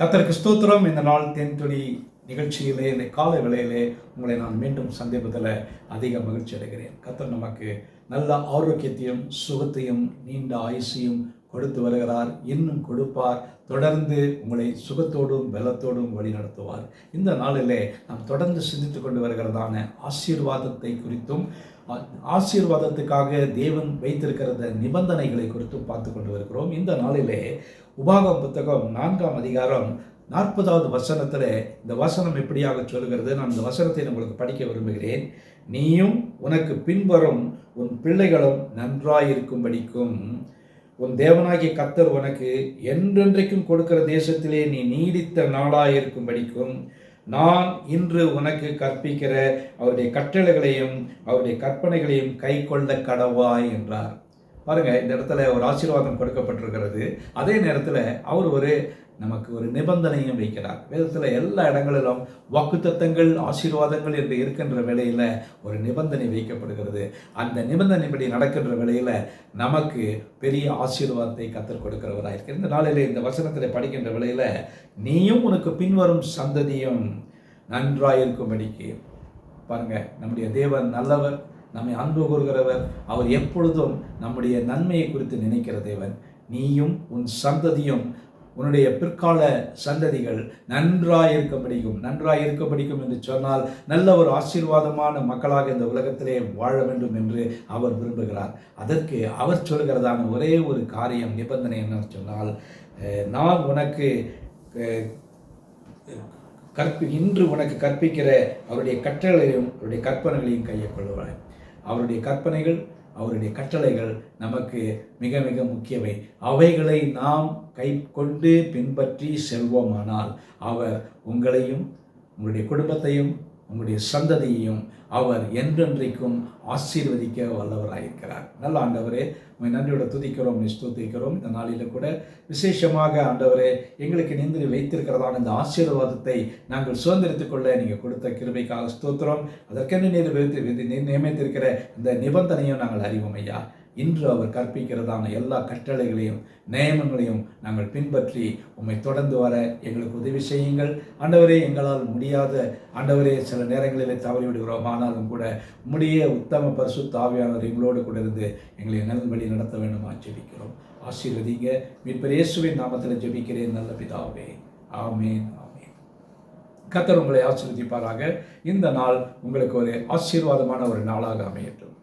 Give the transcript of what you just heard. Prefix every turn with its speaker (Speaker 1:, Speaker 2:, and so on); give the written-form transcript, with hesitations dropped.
Speaker 1: கர்த்தருக்கு ஸ்தோத்திரம். இந்த நாள் தென்துளி நிகழ்ச்சியிலே இந்த காலை வேளையிலே உங்களை நான் மீண்டும் சந்திப்பதில் அதிக மகிழ்ச்சி அடைகிறேன். கர்த்தர் நமக்கு நல்ல ஆரோக்கியத்தையும் சுகத்தையும் நீண்ட ஆயுசையும் கொடுத்து வருகிறார், இன்னும் கொடுப்பார். தொடர்ந்து உங்களை சுகத்தோடும் பலத்தோடும் வழி நடத்துவார். இந்த நாளிலே நாம் தொடர்ந்து சிந்தித்து கொண்டு வருகிறதான ஆசீர்வாதத்தை குறித்தும் ஆசீர்வாதத்துக்காக தேவன் வைத்திருக்கிற நிபந்தனைகளை குறித்தும் பார்த்து கொண்டு வருகிறோம். இந்த நாளிலே உபாகமம் புத்தகம் 4ஆம் அதிகாரம் 40வது வசனத்தில் இந்த வசனம் எப்படியாக சொல்கிறது. நான் இந்த வசனத்தை உங்களுக்கு படிக்க விரும்புகிறேன். நீயும் உனக்கு பின்வரும் உன் பிள்ளைகளும் நன்றாயிருக்கும்படிக்கும் உன் தேவனாகிய கர்த்தர் உனக்கு என்றென்றைக்கும் கொடுக்கிற தேசத்திலே நீ நீடித்த நாளாயிருக்கும்படிக்கும் நான் இன்று உனக்கு கற்பிக்கிற அவருடைய கட்டளைகளையும் அவருடைய கற்பனைகளையும் கை கொள்ள கடவாய் என்றார். பாருங்க, இந்த இடத்துல ஒரு ஆசீர்வாதம் கொடுக்கப்பட்டிருக்கிறது. அதே நேரத்தில் அவர் நமக்கு ஒரு நிபந்தனையும் வைக்கிறார். வேதத்தில் எல்லா இடங்களிலும் வாக்குத்தத்தங்கள் ஆசீர்வாதங்கள் என்று இருக்கின்ற வேளையில் ஒரு நிபந்தனை வைக்கப்படுகிறது. அந்த நிபந்தனைப்படி நடக்கின்ற வேளையில் நமக்கு பெரிய ஆசீர்வாதத்தை கர்த்தர் கொடுக்கிறவராயிருக்கிறார். இந்த நாளில் இந்த வசனத்தில் படிக்கின்ற வேளையில் நீயும் உனக்கு பின்வரும் சந்ததியும் நன்றாயிருக்கும்படிக்கு. பாருங்க, நம்முடைய தேவன் நல்லவர், நம்மை அன்பு கூறுகிறவர். அவர் எப்பொழுதும் நம்முடைய நன்மையை குறித்து நினைக்கிற தேவன். நீயும் உன் சந்ததியும் உன்னுடைய பிற்கால சந்ததிகள் நன்றாயிருக்க படிக்கும் என்று சொன்னால் நல்ல ஒரு ஆசீர்வாதமான மக்களாக இந்த உலகத்திலே வாழ வேண்டும் என்று அவர் விரும்புகிறார். அதற்கு அவர் சொல்கிறதான ஒரே ஒரு காரியம், நிபந்தனை என்னன்னு சொன்னால், நான் உனக்கு இன்று உனக்கு கற்பிக்கிற அவருடைய கட்டளைகளையும் அவருடைய கற்பனைகளையும் கையை கொள்வாய். அவருடைய கற்பனைகள் அவருடைய கட்டளைகள் நமக்கு மிக மிக முக்கியவை. அவைகளை நாம் கை கொண்டு பின்பற்றி செல்வோமானால் அவர் உங்களையும் உங்களுடைய குடும்பத்தையும் உங்களுடைய சந்ததியையும் அவர் என்றென்றைக்கும் ஆசீர்வதிக்க வல்லவராயிருக்கிறார். நல்ல ஆண்டவரே, உண்மை நன்றியோட துதிக்கிறோம், ஸ்தோத்திரிக்கிறோம். இந்த நாளில் கூட விசேஷமாக ஆண்டவரே, எங்களுக்கு நீந்து வைத்திருக்கிறதான இந்த ஆசீர்வாதத்தை நாங்கள் சுதந்திரித்துக் கொள்ள நீங்கள் கொடுத்த கிருபைக்காக ஸ்தோத்திரம். அதற்கென்று நீர் நியமித்திருக்கிற இந்த நிபந்தனையும் நாங்கள் அறிவோம் ஐயா. இன்று அவர் கற்பிக்கிறதான எல்லா கட்டளைகளையும் நியமங்களையும் நாங்கள் பின்பற்றி உம்மை தொடர்ந்து வர எங்களுக்கு உதவி செய்யுங்கள் ஆண்டவரே. எங்களால் முடியாத ஆண்டவரே சில நேரங்களில் தவறி விடுகிறோம், ஆனாலும் கூட உம்முடைய உத்தம பரிசுத்த ஆவியானவர் எங்களோடு கூட இருந்து எங்களை நல்ல வழி நடத்த வேண்டுமா ஜெபிக்கிறோம். ஆசீர்வதிங்க. மீட்பர் இயேசுவின் நாமத்தில் ஜெபிக்கிறேன் நல்ல பிதாவே. ஆமேன், ஆமேன். கர்த்தர் உங்களை ஆசீர்வதிப்பாராக. இந்த நாள் உங்களுக்கு ஒரு ஆசீர்வாதமான ஒரு நாளாக அமையட்டும்.